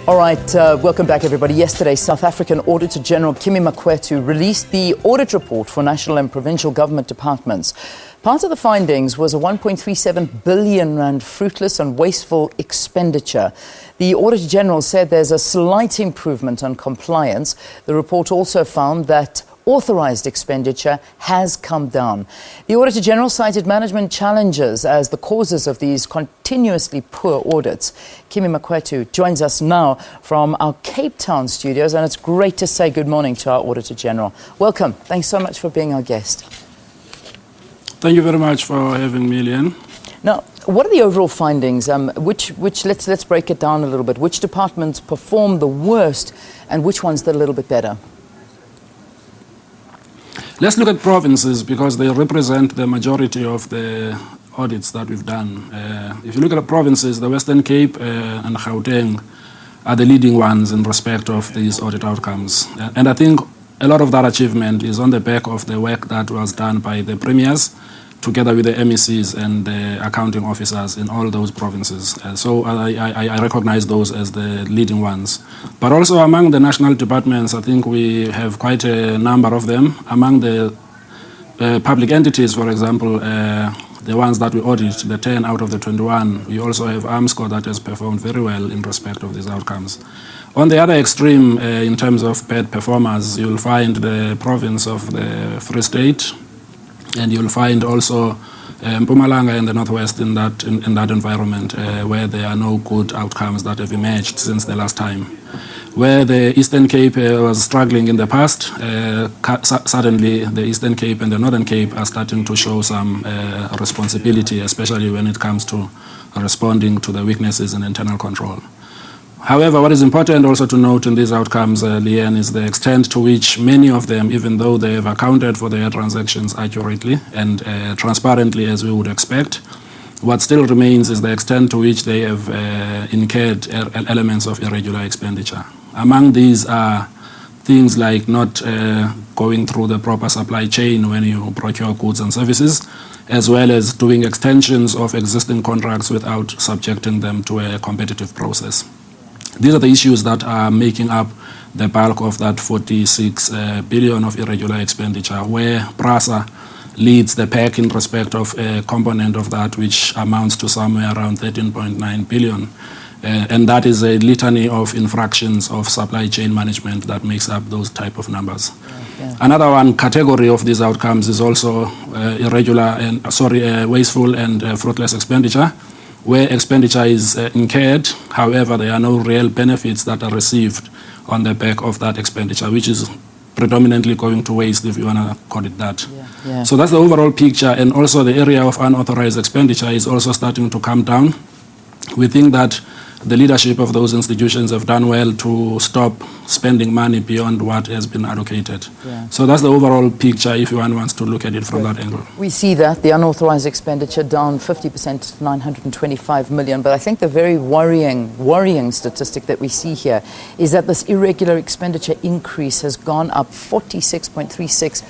All right, welcome back, everybody. Yesterday, South African Auditor General Kimi Makwetu released the audit report for national and provincial government departments. Part of the findings was a 1.37 billion rand fruitless and wasteful expenditure. The Auditor General said there's a slight improvement on compliance. The report also found that authorised expenditure has come down. The Auditor General cited management challenges as the causes of these continuously poor audits. Kimi Makwetu joins us now from our Cape Town studios, and it's great to say good morning to our Auditor General. Welcome. Thanks so much for being our guest. Thank you very much for having me, Lian. Now, what are the overall findings? Let's break it down a little bit. Which departments perform the worst and which ones did a little bit better? Let's look at provinces because they represent the majority of the audits that we've done. If you look at the provinces, the Western Cape and Gauteng are the leading ones in respect of these audit outcomes. And I think a lot of that achievement is on the back of the work that was done by the premiers together with the MECs and the accounting officers in all those provinces. So I recognize those as the leading ones. But also among the national departments, I think we have quite a number of them. Among the public entities, for example, the ones that we audit, the 10 out of the 21, we also have AMSCO that has performed very well in respect of these outcomes. On the other extreme, in terms of bad performers, you'll find the province of the Free State, and you'll find also Mpumalanga in the northwest in that environment where there are no good outcomes that have emerged since the last time. Where the Eastern Cape was struggling in the past, suddenly the Eastern Cape and the Northern Cape are starting to show some responsibility, especially when it comes to responding to the weaknesses in internal control. However, what is important also to note in these outcomes, Leanne, is the extent to which many of them, even though they have accounted for their transactions accurately and transparently as we would expect, what still remains is the extent to which they have incurred elements of irregular expenditure. Among these are things like not going through the proper supply chain when you procure goods and services, as well as doing extensions of existing contracts without subjecting them to a competitive process. These are the issues that are making up the bulk of that 46 billion of irregular expenditure, where PRASA leads the pack in respect of a component of that, which amounts to somewhere around 13.9 billion. And that is a litany of infractions of supply chain management that makes up those type of numbers. Yeah. Another one category of these outcomes is also wasteful and fruitless expenditure, where expenditure is incurred, however, there are no real benefits that are received on the back of that expenditure, which is predominantly going to waste, if you want to call it that. Yeah, yeah. So that's the overall picture, and also the area of unauthorized expenditure is also starting to come down. We think that the leadership of those institutions have done well to stop spending money beyond what has been allocated. Yeah. So that's the overall picture if one wants to look at it from that angle. We see that, the unauthorized expenditure down 50% to 925 million. But I think the very worrying statistic that we see here is that this irregular expenditure increase has gone up 46.36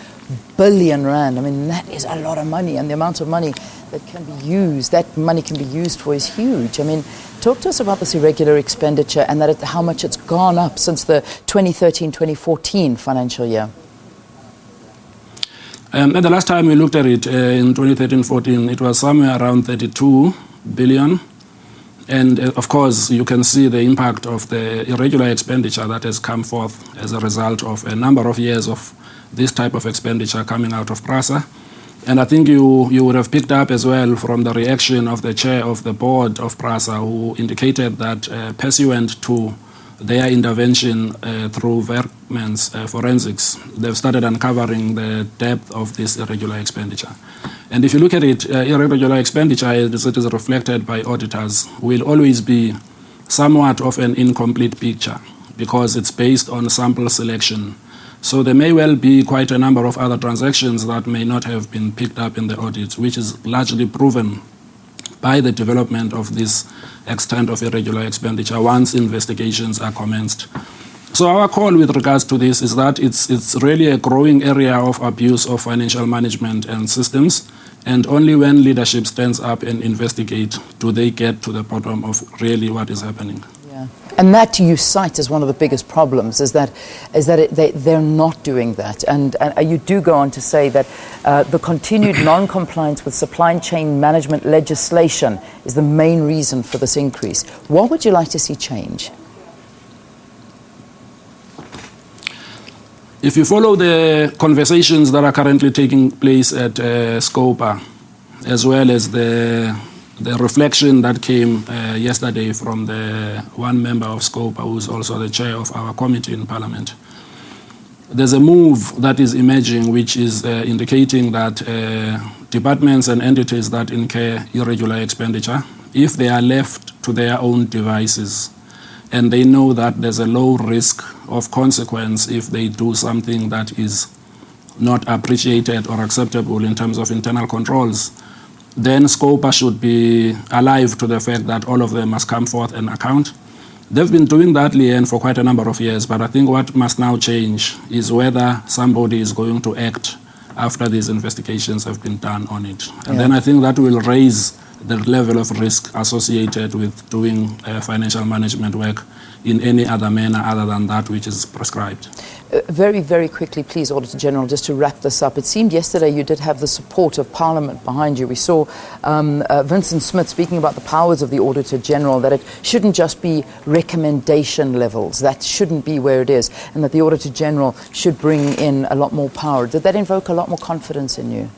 billion rand. I mean, that is a lot of money, and the amount of money that money can be used for is huge. I mean, talk to us about this irregular expenditure and how much it's gone up since the 2013-2014 financial year. And the last time we looked at it in 2013-14, it was somewhere around 32 billion. And of course, you can see the impact of the irregular expenditure that has come forth as a result of a number of years of this type of expenditure coming out of PRASA. And I think you would have picked up as well from the reaction of the chair of the board of PRASA, who indicated that pursuant to their intervention through Verkman's forensics, they've started uncovering the depth of this irregular expenditure. And if you look at it, irregular expenditure, as it is reflected by auditors, will always be somewhat of an incomplete picture because it's based on sample selection. So there may well be quite a number of other transactions that may not have been picked up in the audit, which is largely proven by the development of this extent of irregular expenditure once investigations are commenced. So our call with regards to this is that it's really a growing area of abuse of financial management and systems, and only when leadership stands up and investigate do they get to the bottom of really what is happening. Yeah. And that you cite as one of the biggest problems, is that they're not doing that. And you do go on to say that the continued non-compliance with supply chain management legislation is the main reason for this increase. What would you like to see change? If you follow the conversations that are currently taking place at SCOPA, as well as the reflection that came yesterday from the one member of SCOPA, who's also the chair of our committee in Parliament, there's a move that is emerging which is indicating that departments and entities that incur irregular expenditure, if they are left to their own devices, and they know that there's a low risk of consequence if they do something that is not appreciated or acceptable in terms of internal controls, then SCOPA should be alive to the fact that all of them must come forth and account. They've been doing that, Leanne, for quite a number of years, but I think what must now change is whether somebody is going to act after these investigations have been done on it. And then I think that will raise the level of risk associated with doing financial management work in any other manner other than that which is prescribed. Very, very quickly, please, Auditor General, just to wrap this up. It seemed yesterday you did have the support of Parliament behind you. We saw Vincent Smith speaking about the powers of the Auditor General, that it shouldn't just be recommendation levels, that shouldn't be where it is, and that the Auditor General should bring in a lot more power. Did that invoke a lot more confidence in you?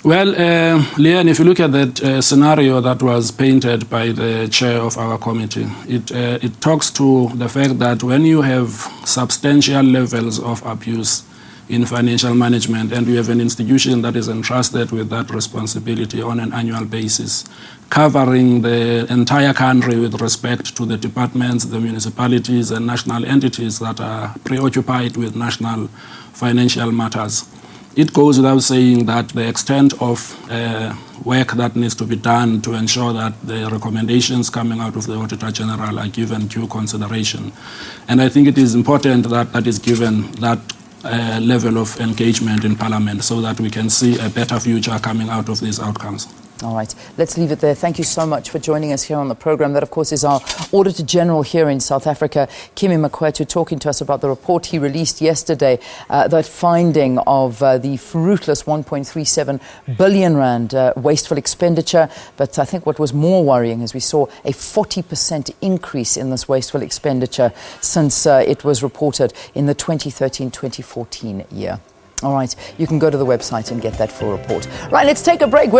Well, Leanne, if you look at that scenario that was painted by the chair of our committee, it talks to the fact that when you have substantial levels of abuse in financial management and you have an institution that is entrusted with that responsibility on an annual basis, covering the entire country with respect to the departments, the municipalities and national entities that are preoccupied with national financial matters, it goes without saying that the extent of work that needs to be done to ensure that the recommendations coming out of the Auditor General are given due consideration. And I think it is important that that is given that level of engagement in Parliament so that we can see a better future coming out of these outcomes. All right, let's leave it there. Thank you so much for joining us here on the program. That, of course, is our Auditor General here in South Africa, Kimi Makwetu, talking to us about the report he released yesterday, that finding of the fruitless 1.37 billion rand wasteful expenditure. But I think what was more worrying is we saw a 40% increase in this wasteful expenditure since it was reported in the 2013-2014 year. All right, you can go to the website and get that full report. Right, let's take a break.